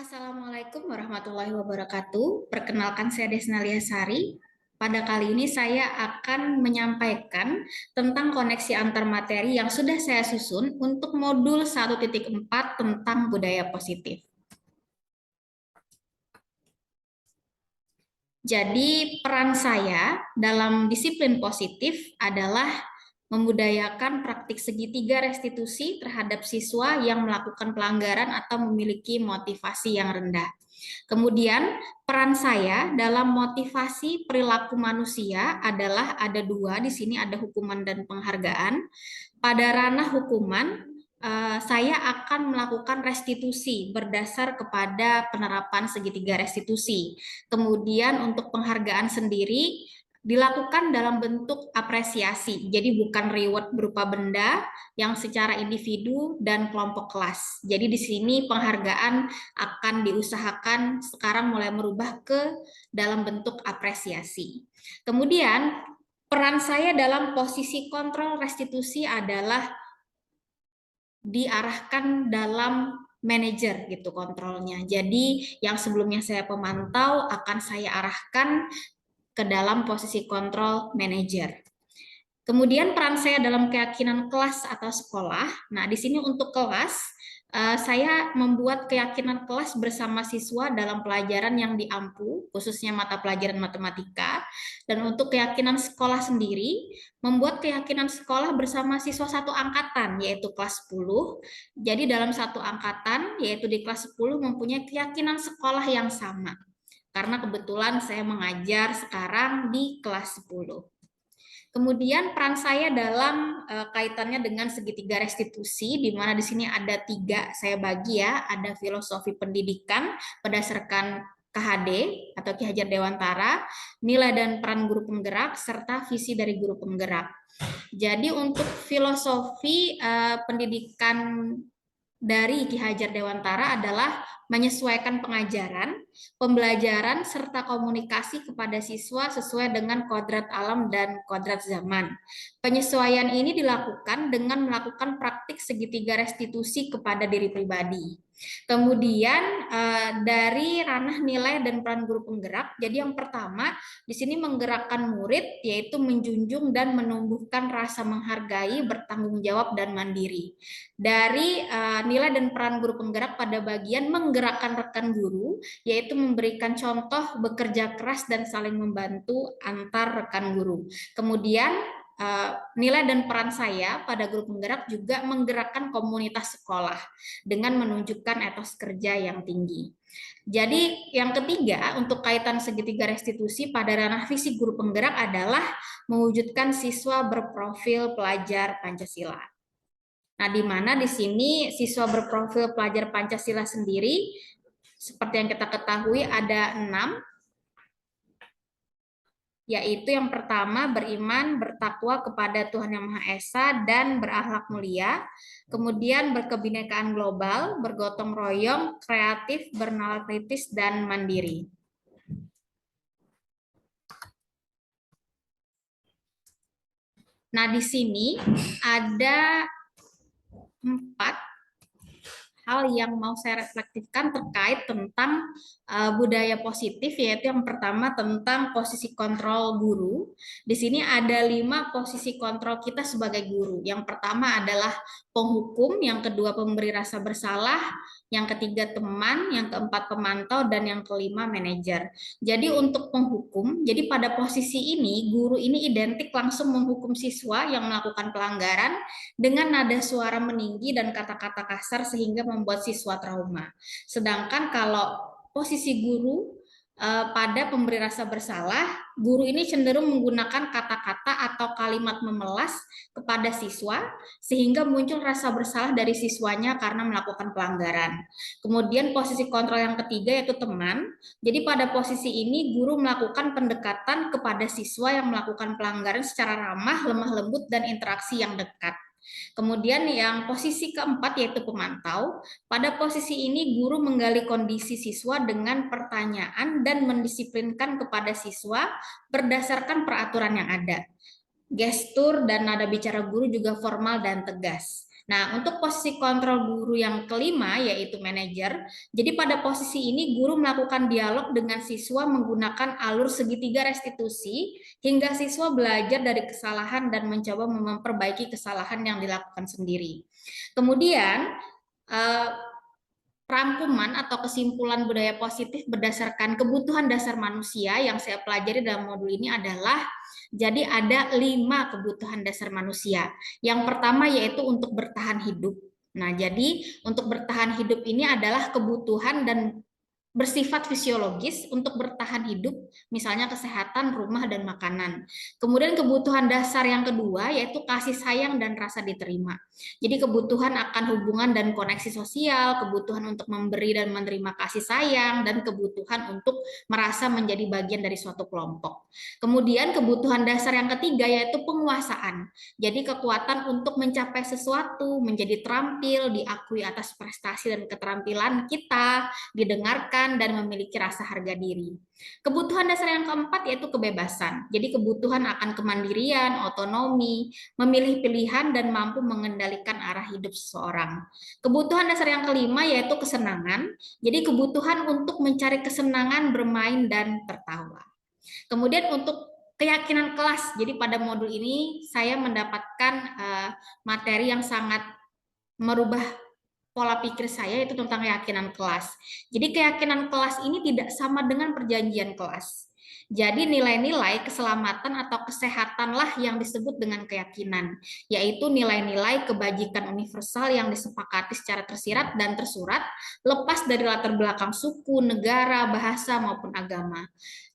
Assalamualaikum warahmatullahi wabarakatuh. Perkenalkan saya Desna Liasari. Pada kali ini saya akan menyampaikan tentang koneksi antar materi yang sudah saya susun untuk modul 1.4 tentang budaya positif. Jadi peran saya dalam disiplin positif adalah membudayakan praktik segitiga restitusi terhadap siswa yang melakukan pelanggaran atau memiliki motivasi yang rendah. Kemudian peran saya dalam motivasi perilaku manusia adalah ada dua, di sini ada hukuman dan penghargaan. Pada ranah hukuman, saya akan melakukan restitusi berdasar kepada penerapan segitiga restitusi. Kemudian untuk penghargaan sendiri dilakukan dalam bentuk apresiasi, jadi bukan reward berupa benda yang secara individu dan kelompok kelas. Jadi di sini penghargaan akan diusahakan sekarang mulai merubah ke dalam bentuk apresiasi. Kemudian peran saya dalam posisi kontrol restitusi adalah diarahkan dalam manajer gitu kontrolnya. Jadi yang sebelumnya saya pemantau akan saya arahkan ke dalam posisi kontrol manajer. Kemudian peran saya dalam keyakinan kelas atau sekolah. Nah, di sini untuk kelas, saya membuat keyakinan kelas bersama siswa dalam pelajaran yang diampu, khususnya mata pelajaran matematika. Dan untuk keyakinan sekolah sendiri, membuat keyakinan sekolah bersama siswa satu angkatan, yaitu kelas 10. Jadi dalam satu angkatan, yaitu di kelas 10, mempunyai keyakinan sekolah yang sama. Karena kebetulan saya mengajar sekarang di kelas 10. Kemudian peran saya dalam kaitannya dengan segitiga restitusi, di mana di sini ada 3 saya bagi ya, ada filosofi pendidikan berdasarkan KHD atau Ki Hajar Dewantara, nilai dan peran guru penggerak, serta visi dari guru penggerak. Jadi untuk filosofi pendidikan dari Ki Hajar Dewantara adalah menyesuaikan pengajaran, pembelajaran, serta komunikasi kepada siswa sesuai dengan kodrat alam dan kodrat zaman. Penyesuaian ini dilakukan dengan melakukan praktik segitiga restitusi kepada diri pribadi. Kemudian dari ranah nilai dan peran guru penggerak, jadi yang pertama di sini menggerakkan murid yaitu menjunjung dan menumbuhkan rasa menghargai, bertanggung jawab dan mandiri. Dari nilai dan peran guru penggerak pada bagian menggerakkan rekan guru, yaitu memberikan contoh bekerja keras dan saling membantu antar rekan guru. Kemudian nilai dan peran saya pada guru penggerak juga menggerakkan komunitas sekolah dengan menunjukkan etos kerja yang tinggi. Jadi yang ketiga untuk kaitan segitiga restitusi pada ranah visi guru penggerak adalah mewujudkan siswa berprofil pelajar Pancasila. Nah, di mana di sini siswa berprofil pelajar Pancasila sendiri, seperti yang kita ketahui ada 6, yaitu yang pertama beriman, bertakwa kepada Tuhan Yang Maha Esa, dan berakhlak mulia. Kemudian berkebinekaan global, bergotong royong, kreatif, bernalar kritis, dan mandiri. Nah, di sini ada 4 hal yang mau saya reflektifkan terkait tentang budaya positif, yaitu yang pertama tentang posisi kontrol guru. Di sini ada 5 posisi kontrol kita sebagai guru. Yang pertama adalah penghukum, yang kedua pemberi rasa bersalah, yang ketiga teman, yang keempat pemantau, dan yang kelima manajer. Jadi untuk penghukum, jadi pada posisi ini guru ini identik langsung menghukum siswa yang melakukan pelanggaran dengan nada suara meninggi dan kata-kata kasar sehingga membuat siswa trauma. Sedangkan kalau posisi guru pada pemberi rasa bersalah, guru ini cenderung menggunakan kata-kata atau kalimat memelas kepada siswa sehingga muncul rasa bersalah dari siswanya karena melakukan pelanggaran. Kemudian posisi kontrol yang ketiga yaitu teman. Jadi pada posisi ini guru melakukan pendekatan kepada siswa yang melakukan pelanggaran secara ramah, lemah lembut, dan interaksi yang dekat. Kemudian yang posisi keempat yaitu pemantau. Pada posisi ini guru menggali kondisi siswa dengan pertanyaan dan mendisiplinkan kepada siswa berdasarkan peraturan yang ada. Gestur dan nada bicara guru juga formal dan tegas. Nah, untuk posisi kontrol guru yang kelima yaitu manajer. Jadi pada posisi ini guru melakukan dialog dengan siswa menggunakan alur segitiga restitusi hingga siswa belajar dari kesalahan dan mencoba memperbaiki kesalahan yang dilakukan sendiri. Kemudian rangkuman atau kesimpulan budaya positif berdasarkan kebutuhan dasar manusia yang saya pelajari dalam modul ini adalah jadi ada 5 kebutuhan dasar manusia. Yang pertama yaitu untuk bertahan hidup. Nah, jadi untuk bertahan hidup ini adalah kebutuhan dan bersifat fisiologis untuk bertahan hidup, misalnya kesehatan, rumah, dan makanan. Kemudian kebutuhan dasar yang kedua yaitu kasih sayang dan rasa diterima. Jadi kebutuhan akan hubungan dan koneksi sosial, kebutuhan untuk memberi dan menerima kasih sayang, dan kebutuhan untuk merasa menjadi bagian dari suatu kelompok. Kemudian kebutuhan dasar yang ketiga yaitu penguasaan. Jadi kekuatan untuk mencapai sesuatu, menjadi terampil, diakui atas prestasi dan keterampilan kita, didengarkan, dan memiliki rasa harga diri. Kebutuhan dasar yang keempat yaitu kebebasan. Jadi kebutuhan akan kemandirian, otonomi, memilih pilihan, dan mampu mengendalikan arah hidup seseorang. Kebutuhan dasar yang kelima yaitu kesenangan. Jadi kebutuhan untuk mencari kesenangan, bermain, dan tertawa. Kemudian untuk keyakinan kelas. Jadi pada modul ini saya mendapatkan materi yang sangat merubah pola pikir saya itu tentang keyakinan kelas. Jadi keyakinan kelas ini tidak sama dengan perjanjian kelas. Jadi nilai-nilai keselamatan atau kesehatanlah yang disebut dengan keyakinan, yaitu nilai-nilai kebajikan universal yang disepakati secara tersirat dan tersurat, lepas dari latar belakang suku, negara, bahasa, maupun agama.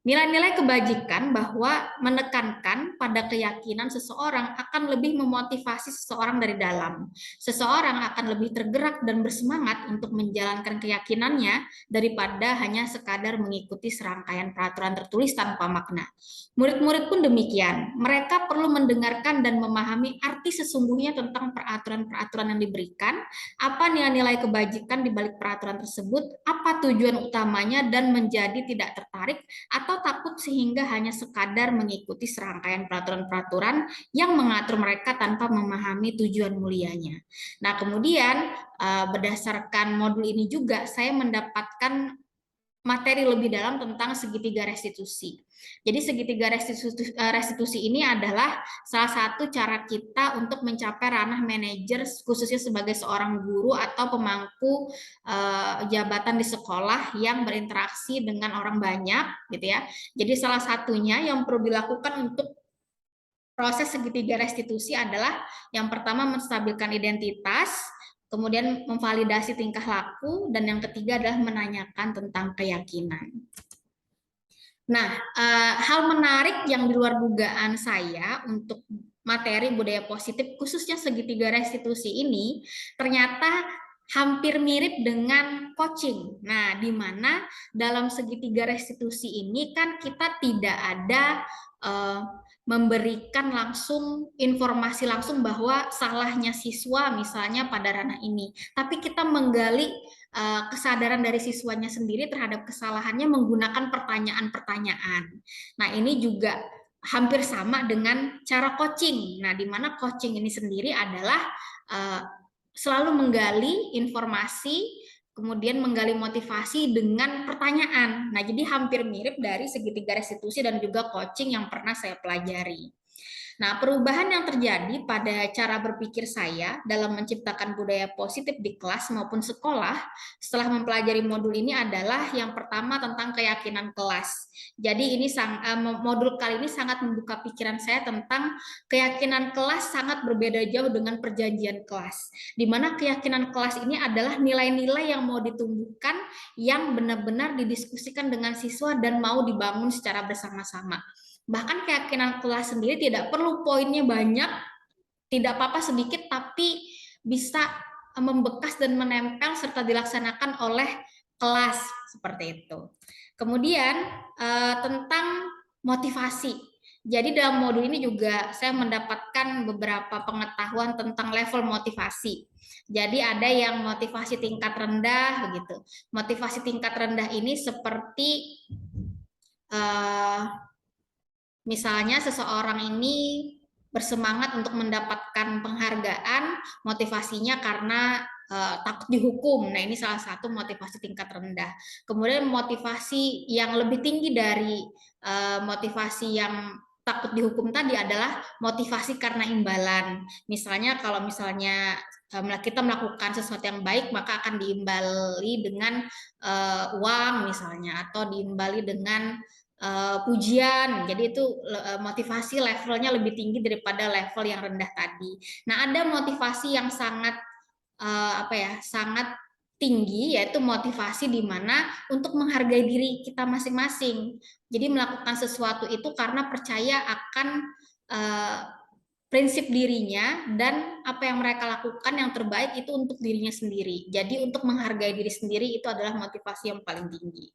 Nilai-nilai kebajikan bahwa menekankan pada keyakinan seseorang akan lebih memotivasi seseorang dari dalam. Seseorang akan lebih tergerak dan bersemangat untuk menjalankan keyakinannya daripada hanya sekadar mengikuti serangkaian peraturan tertulis tanpa makna. Murid-murid pun demikian. Mereka perlu mendengarkan dan memahami arti sesungguhnya tentang peraturan-peraturan yang diberikan, apa nilai-nilai kebajikan di balik peraturan tersebut, apa tujuan utamanya, dan menjadi tidak tertarik atau takut sehingga hanya sekadar mengikuti serangkaian peraturan-peraturan yang mengatur mereka tanpa memahami tujuan mulianya. Nah, kemudian berdasarkan modul ini juga saya mendapatkan materi lebih dalam tentang segitiga restitusi. Jadi segitiga restitusi ini adalah salah satu cara kita untuk mencapai ranah manajer khususnya sebagai seorang guru atau pemangku jabatan di sekolah yang berinteraksi dengan orang banyak gitu ya. Jadi salah satunya yang perlu dilakukan untuk proses segitiga restitusi adalah yang pertama menstabilkan identitas, kemudian memvalidasi tingkah laku, dan yang ketiga adalah menanyakan tentang keyakinan. Nah, hal menarik yang di luar dugaan saya untuk materi budaya positif, khususnya segitiga restitusi ini, ternyata hampir mirip dengan coaching. Nah, di mana dalam segitiga restitusi ini kan kita tidak ada memberikan langsung informasi langsung bahwa salahnya siswa misalnya pada ranah ini, tapi kita menggali kesadaran dari siswanya sendiri terhadap kesalahannya menggunakan pertanyaan-pertanyaan. Nah, ini juga hampir sama dengan cara coaching. Nah, di mana coaching ini sendiri adalah selalu menggali informasi, kemudian menggali motivasi dengan pertanyaan. Nah, jadi hampir mirip dari segitiga restitusi dan juga coaching yang pernah saya pelajari. Nah, perubahan yang terjadi pada cara berpikir saya dalam menciptakan budaya positif di kelas maupun sekolah setelah mempelajari modul ini adalah yang pertama tentang keyakinan kelas. Jadi ini modul kali ini sangat membuka pikiran saya tentang keyakinan kelas sangat berbeda jauh dengan perjanjian kelas. Di mana keyakinan kelas ini adalah nilai-nilai yang mau ditumbuhkan yang benar-benar didiskusikan dengan siswa dan mau dibangun secara bersama-sama. Bahkan keyakinan kelas sendiri tidak perlu poinnya banyak, tidak apa-apa sedikit, tapi bisa membekas dan menempel serta dilaksanakan oleh kelas seperti itu. Kemudian tentang motivasi. Jadi dalam modul ini juga saya mendapatkan beberapa pengetahuan tentang level motivasi. Jadi ada yang motivasi tingkat rendah begitu. Motivasi tingkat rendah ini seperti misalnya seseorang ini bersemangat untuk mendapatkan penghargaan, motivasinya karena takut dihukum. Nah, ini salah satu motivasi tingkat rendah. Kemudian motivasi yang lebih tinggi dari motivasi yang takut dihukum tadi adalah motivasi karena imbalan. Misalnya kalau misalnya kita melakukan sesuatu yang baik, maka akan diimbali dengan uang misalnya, atau diimbali dengan pujian. Jadi itu motivasi levelnya lebih tinggi daripada level yang rendah tadi. Nah, ada motivasi yang sangat sangat tinggi, yaitu motivasi di mana untuk menghargai diri kita masing-masing. Jadi melakukan sesuatu itu karena percaya akan prinsip dirinya dan apa yang mereka lakukan yang terbaik itu untuk dirinya sendiri. Jadi untuk menghargai diri sendiri itu adalah motivasi yang paling tinggi.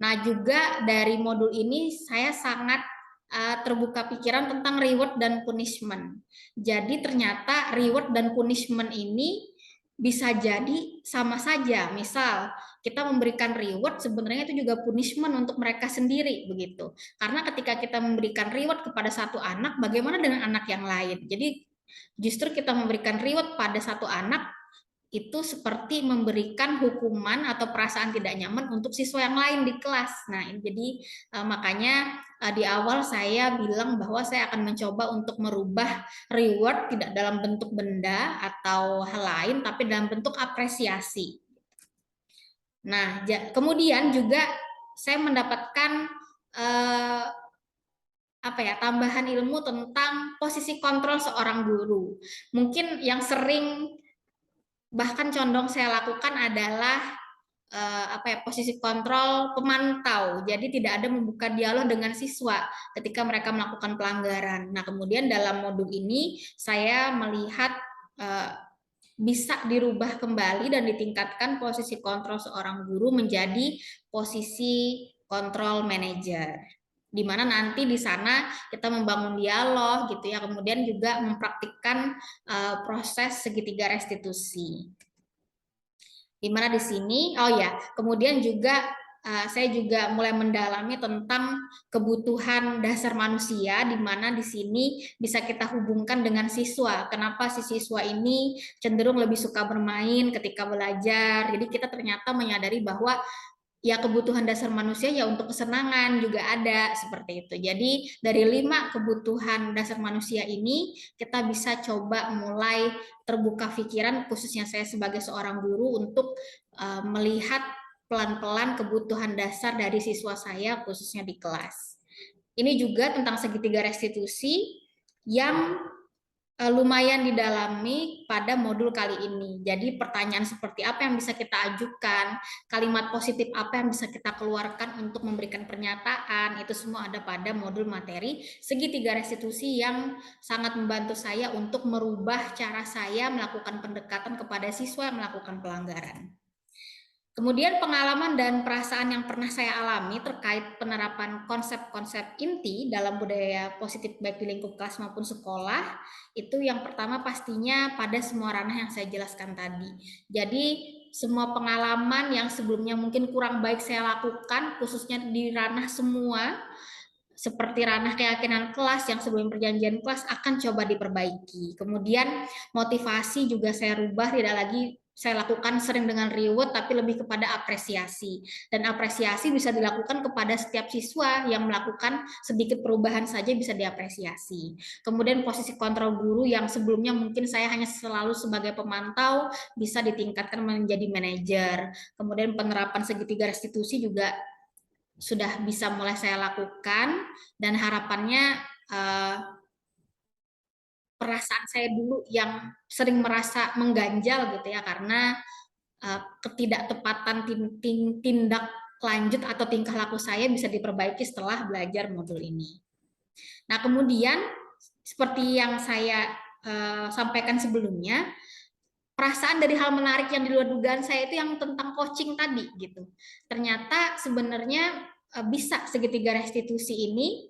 Nah, juga dari modul ini saya sangat terbuka pikiran tentang reward dan punishment. Jadi ternyata reward dan punishment ini bisa jadi sama saja. Misal kita memberikan reward, sebenarnya itu juga punishment untuk mereka sendiri begitu. Karena ketika kita memberikan reward kepada satu anak, bagaimana dengan anak yang lain? Jadi justru kita memberikan reward pada satu anak itu seperti memberikan hukuman atau perasaan tidak nyaman untuk siswa yang lain di kelas. Nah, jadi makanya di awal saya bilang bahwa saya akan mencoba untuk merubah reward tidak dalam bentuk benda atau hal lain, tapi dalam bentuk apresiasi. Nah, kemudian juga saya mendapatkan tambahan ilmu tentang posisi kontrol seorang guru. Mungkin yang sering bahkan condong saya lakukan adalah posisi kontrol pemantau. Jadi tidak ada membuka dialog dengan siswa ketika mereka melakukan pelanggaran. Nah, kemudian dalam modul ini saya melihat bisa dirubah kembali dan ditingkatkan posisi kontrol seorang guru menjadi posisi kontrol manajer, di mana nanti di sana kita membangun dialog gitu ya, kemudian juga mempraktikkan proses segitiga restitusi. Di mana di sini, kemudian juga saya juga mulai mendalami tentang kebutuhan dasar manusia, di mana di sini bisa kita hubungkan dengan siswa. Kenapa si siswa ini cenderung lebih suka bermain ketika belajar? Jadi kita ternyata menyadari bahwa ya kebutuhan dasar manusia ya untuk kesenangan juga ada seperti itu. Jadi dari 5 kebutuhan dasar manusia ini kita bisa coba mulai terbuka pikiran, khususnya saya sebagai seorang guru, untuk melihat pelan-pelan kebutuhan dasar dari siswa saya khususnya di kelas. Ini juga tentang segitiga restitusi yang lumayan didalami pada modul kali ini. Jadi pertanyaan seperti apa yang bisa kita ajukan, kalimat positif apa yang bisa kita keluarkan untuk memberikan pernyataan, itu semua ada pada modul materi segitiga restitusi yang sangat membantu saya untuk merubah cara saya melakukan pendekatan kepada siswa yang melakukan pelanggaran. Kemudian pengalaman dan perasaan yang pernah saya alami terkait penerapan konsep-konsep inti dalam budaya positif baik di lingkup kelas maupun sekolah, itu yang pertama pastinya pada semua ranah yang saya jelaskan tadi. Jadi semua pengalaman yang sebelumnya mungkin kurang baik saya lakukan, khususnya di ranah semua, seperti ranah keyakinan kelas yang sebelum perjanjian kelas akan coba diperbaiki. Kemudian motivasi juga saya rubah, tidak lagi saya lakukan sering dengan reward, tapi lebih kepada apresiasi. Dan apresiasi bisa dilakukan kepada setiap siswa yang melakukan sedikit perubahan saja bisa diapresiasi. Kemudian posisi kontrol guru yang sebelumnya mungkin saya hanya selalu sebagai pemantau, bisa ditingkatkan menjadi manajer. Kemudian penerapan segitiga restitusi juga sudah bisa mulai saya lakukan, dan harapannya perasaan saya dulu yang sering merasa mengganjal gitu ya karena ketidaktepatan tindak lanjut atau tingkah laku saya bisa diperbaiki setelah belajar modul ini. Nah, kemudian seperti yang saya sampaikan sebelumnya, perasaan dari hal menarik yang di luar dugaan saya itu yang tentang coaching tadi gitu. Ternyata sebenarnya bisa segitiga restitusi ini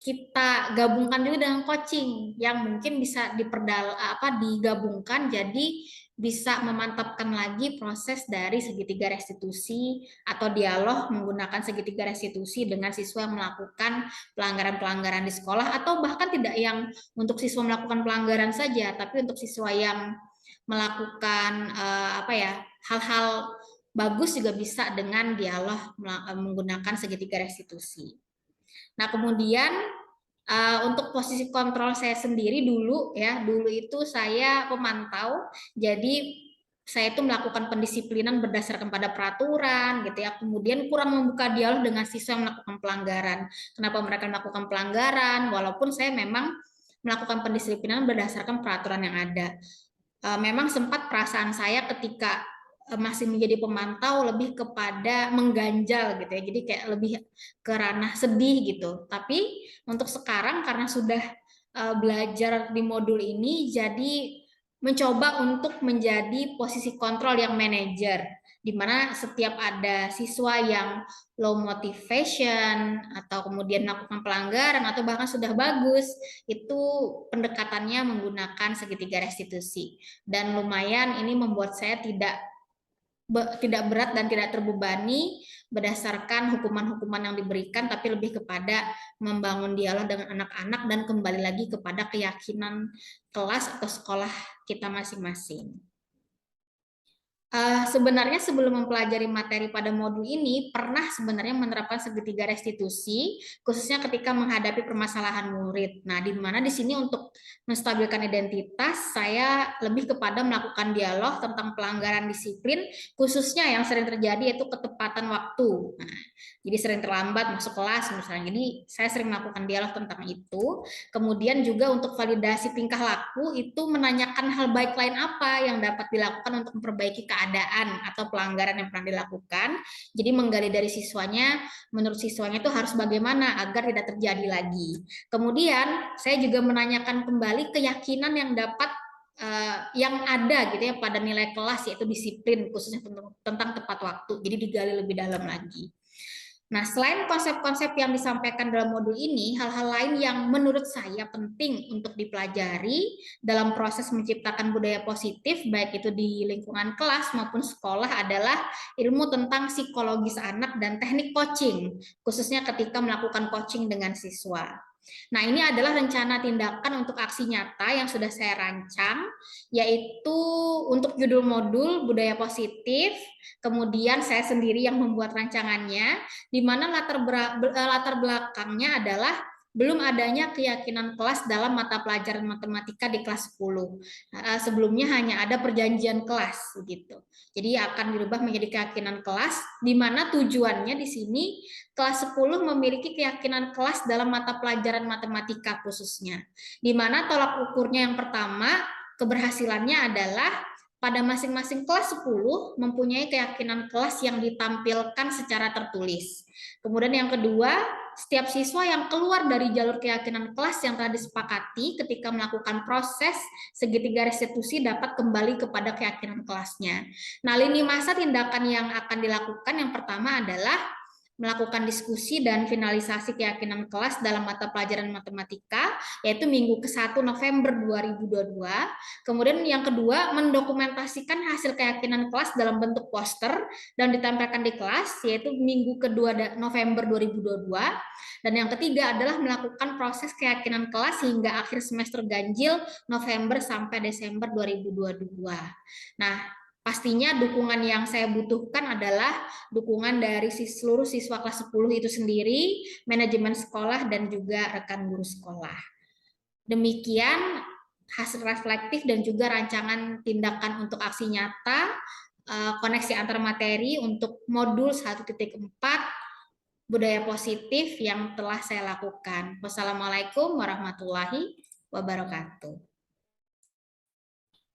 kita gabungkan juga dengan coaching yang mungkin bisa digabungkan jadi bisa memantapkan lagi proses dari segitiga restitusi atau dialog menggunakan segitiga restitusi dengan siswa yang melakukan pelanggaran-pelanggaran di sekolah, atau bahkan tidak yang untuk siswa melakukan pelanggaran saja, tapi untuk siswa yang melakukan hal-hal bagus juga bisa dengan dialog menggunakan segitiga restitusi. Nah, kemudian untuk posisi kontrol saya sendiri dulu itu saya pemantau, jadi saya itu melakukan pendisiplinan berdasarkan pada peraturan gitu ya, kemudian kurang membuka dialog dengan siswa yang melakukan pelanggaran. Kenapa mereka melakukan pelanggaran walaupun saya memang melakukan pendisiplinan berdasarkan peraturan yang ada. Memang sempat perasaan saya ketika masih menjadi pemantau lebih kepada mengganjal gitu ya, jadi kayak lebih ke ranah sedih gitu. Tapi untuk sekarang karena sudah belajar di modul ini, jadi mencoba untuk menjadi posisi kontrol yang manajer, di mana setiap ada siswa yang low motivation atau kemudian melakukan pelanggaran atau bahkan sudah bagus, itu pendekatannya menggunakan segitiga restitusi. Dan lumayan ini membuat saya tidak berat dan tidak terbebani berdasarkan hukuman-hukuman yang diberikan, tapi lebih kepada membangun dialog dengan anak-anak dan kembali lagi kepada keyakinan kelas atau sekolah kita masing-masing. Sebenarnya sebelum mempelajari materi pada modul ini, pernah sebenarnya menerapkan segitiga restitusi, khususnya ketika menghadapi permasalahan murid. Nah, di mana di sini untuk menstabilkan identitas, saya lebih kepada melakukan dialog tentang pelanggaran disiplin, khususnya yang sering terjadi yaitu ketepatan waktu. Nah, jadi sering terlambat masuk kelas misalnya. Jadi saya sering melakukan dialog tentang itu. Kemudian juga untuk validasi tingkah laku, itu menanyakan hal baik lain apa yang dapat dilakukan untuk memperbaiki keadaan atau pelanggaran yang pernah dilakukan. Jadi menggali dari siswanya, menurut siswanya itu harus bagaimana agar tidak terjadi lagi. Kemudian saya juga menanyakan kembali keyakinan yang dapat yang ada gitu ya pada nilai kelas, yaitu disiplin khususnya tentang tepat waktu. Jadi digali lebih dalam lagi. Nah, selain konsep-konsep yang disampaikan dalam modul ini, hal-hal lain yang menurut saya penting untuk dipelajari dalam proses menciptakan budaya positif, baik itu di lingkungan kelas maupun sekolah, adalah ilmu tentang psikologis anak dan teknik coaching, khususnya ketika melakukan coaching dengan siswa. Nah, ini adalah rencana tindakan untuk aksi nyata yang sudah saya rancang, yaitu untuk judul modul budaya positif, kemudian saya sendiri yang membuat rancangannya, di mana latar belakangnya adalah belum adanya keyakinan kelas dalam mata pelajaran matematika di kelas 10. Sebelumnya hanya ada perjanjian kelas gitu. Jadi akan dirubah menjadi keyakinan kelas, di mana tujuannya di sini kelas 10 memiliki keyakinan kelas dalam mata pelajaran matematika khususnya. Di mana tolak ukurnya yang pertama, keberhasilannya adalah pada masing-masing kelas 10 mempunyai keyakinan kelas yang ditampilkan secara tertulis. Kemudian yang kedua, setiap siswa yang keluar dari jalur keyakinan kelas yang telah disepakati ketika melakukan proses segitiga restitusi dapat kembali kepada keyakinan kelasnya. Nah, lini masa tindakan yang akan dilakukan yang pertama adalah melakukan diskusi dan finalisasi keyakinan kelas dalam mata pelajaran matematika, yaitu minggu ke-1 November 2022. Kemudian yang kedua, mendokumentasikan hasil keyakinan kelas dalam bentuk poster dan ditempelkan di kelas, yaitu minggu ke-2 November 2022. Dan yang ketiga adalah melakukan proses keyakinan kelas hingga akhir semester ganjil November sampai Desember 2022. Nah, pastinya dukungan yang saya butuhkan adalah dukungan dari seluruh siswa kelas 10 itu sendiri, manajemen sekolah, dan juga rekan guru sekolah. Demikian hasil reflektif dan juga rancangan tindakan untuk aksi nyata, koneksi antar materi untuk modul 1.4 budaya positif yang telah saya lakukan. Wassalamualaikum warahmatullahi wabarakatuh.